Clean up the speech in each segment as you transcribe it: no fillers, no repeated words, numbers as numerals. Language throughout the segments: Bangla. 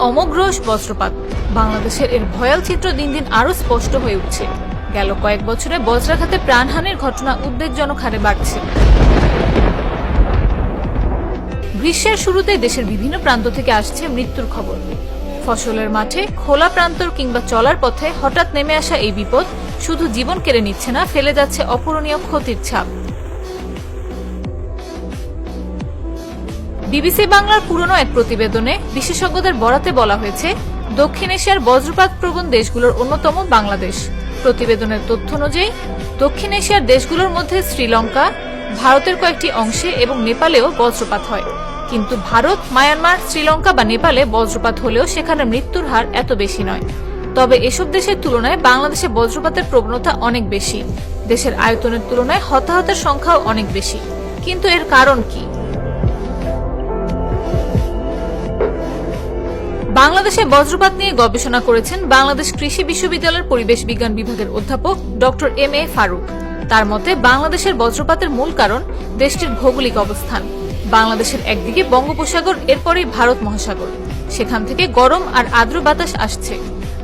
অমোঘ বজ্রপাত। বাংলাদেশের এর ভয়াল চিত্র দিন দিন আরো স্পষ্ট হয়ে উঠছে। গেল কয়েক বছরে বজ্রাঘাতে প্রাণহানির ঘটনা উদ্বেগজনক হারে বাড়ছে। গ্রীষ্মের শুরুতে দেশের বিভিন্ন প্রান্ত থেকে আসছে মৃত্যুর খবর। ফসলের মাঠে, খোলা প্রান্তর কিংবা চলার পথে হঠাৎ নেমে আসা এই বিপদ শুধু জীবন কেড়ে নিচ্ছে না, ফেলে যাচ্ছে অপূরণীয় ক্ষতির ছাপ। বিবিসি বাংলার পুরনো এক প্রতিবেদনে বিশেষজ্ঞদের বরাতে বলা হয়েছে, দক্ষিণ এশিয়ার বজ্রপাত প্রবণ দেশগুলোর অন্যতম বাংলাদেশ। প্রতিবেদনের তথ্য অনুযায়ী দক্ষিণ এশিয়ার দেশগুলোর মধ্যে শ্রীলঙ্কা, ভারতের কয়েকটি অংশে এবং নেপালেও বজ্রপাত হয়। কিন্তু ভারত, মায়ানমার, শ্রীলঙ্কা বা নেপালে বজ্রপাত হলেও সেখানে মৃত্যুর হার এত বেশি নয়। তবে এসব দেশের তুলনায় বাংলাদেশে বজ্রপাতের প্রবণতা অনেক বেশি। দেশের আয়তনের তুলনায় হতাহতের সংখ্যাও অনেক বেশি। কিন্তু এর কারণ কি? বাংলাদেশে বজ্রপাত নিয়ে গবেষণা করেছেন বাংলাদেশ কৃষি বিশ্ববিদ্যালয়ের পরিবেশ বিজ্ঞান বিভাগের অধ্যাপক ডক্টর এম.এ. ফারুক। তার মতে, বাংলাদেশের বজ্রপাতের মূল কারণ দেশটির ভৌগোলিক অবস্থান। বাংলাদেশের একদিকে বঙ্গোপসাগর, এরপরেই ভারত মহাসাগর। সেখান থেকে গরম আর আর্দ্র বাতাস আসছে।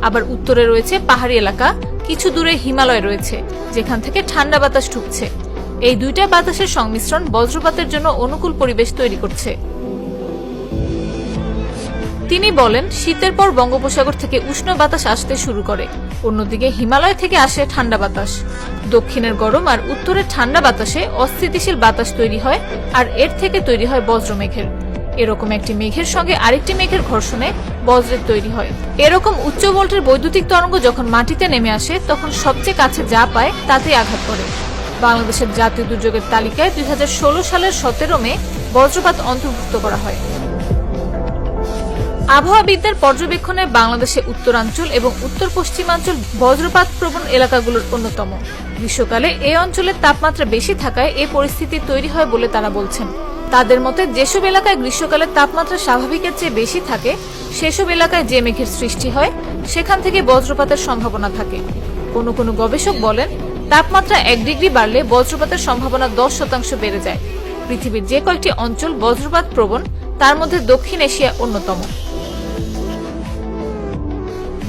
আবার উত্তরে রয়েছে পাহাড়ি এলাকা, কিছু দূরে হিমালয় রয়েছে, যেখান থেকে ঠান্ডা বাতাস ঢুকছে। এই দুইটা বাতাসের সংমিশ্রণ বজ্রপাতের জন্য অনুকূল পরিবেশ তৈরি করছে। তিনি বলেন, শীতের পর বঙ্গোপসাগর থেকে উষ্ণ বাতাস আসতে শুরু করে, অন্যদিকে হিমালয় থেকে আসে ঠান্ডা বাতাস। দক্ষিণের গরম আর উত্তরের ঠান্ডা বাতাসে অস্থিতিশীল বাতাস তৈরি হয়, আর এর থেকে তৈরি হয় বজ্রমেঘের। এরকম একটি মেঘের সঙ্গে আরেকটি মেঘের ঘর্ষণে বজ্রের তৈরি হয়। এরকম উচ্চ ভোল্টের বৈদ্যুতিক তরঙ্গ যখন মাটিতে নেমে আসে, তখন সবচেয়ে কাছে যা পায় তাতেই আঘাত করে। বাংলাদেশের জাতীয় দুর্যোগের তালিকায় 2016 সালের 17 মে বজ্রপাত অন্তর্ভুক্ত করা হয়। আবহাওয়াবিদদের পর্যবেক্ষণে বাংলাদেশে উত্তরাঞ্চল এবং উত্তর পশ্চিমাঞ্চল বজ্রপাত প্রবণ এলাকাগুলোর অন্যতম। গ্রীষ্মকালে এই অঞ্চলের তাপমাত্রা বেশি থাকায় এ পরিস্থিতি তৈরি হয় বলে তারা বলছেন। তাদের মতে, যেসব এলাকায় গ্রীষ্মকালে তাপমাত্রা স্বাভাবিকের চেয়ে বেশি থাকে, সেসব এলাকায় যে মেঘের সৃষ্টি হয়, সেখান থেকে বজ্রপাতের সম্ভাবনা থাকে। কোনো কোনো গবেষক বলেন, তাপমাত্রা 1 ডিগ্রি বাড়লে বজ্রপাতের সম্ভাবনা 10% বেড়ে যায়। পৃথিবীর যে কয়েকটি অঞ্চল বজ্রপাত প্রবণ, তার মধ্যে দক্ষিণ এশিয়া অন্যতম।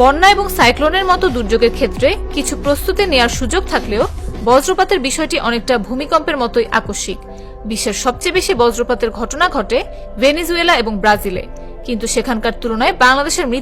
বন্যা এবং সাইক্লোনের মতো দুর্যোগের ক্ষেত্রে কিছু প্রস্তুতি নেওয়ার সুযোগ থাকলেও বজ্রপাতের বিষয়টি অনেকটা ভূমিকম্পের মতোই আকস্মিক। বিশ্বের সবচেয়ে বেশি বজ্রপাতের ঘটনা ঘটে ভেনেজুয়েলা এবং ব্রাজিলে, কিন্তু সেখানকার তুলনায় বাংলাদেশের মৃত্যু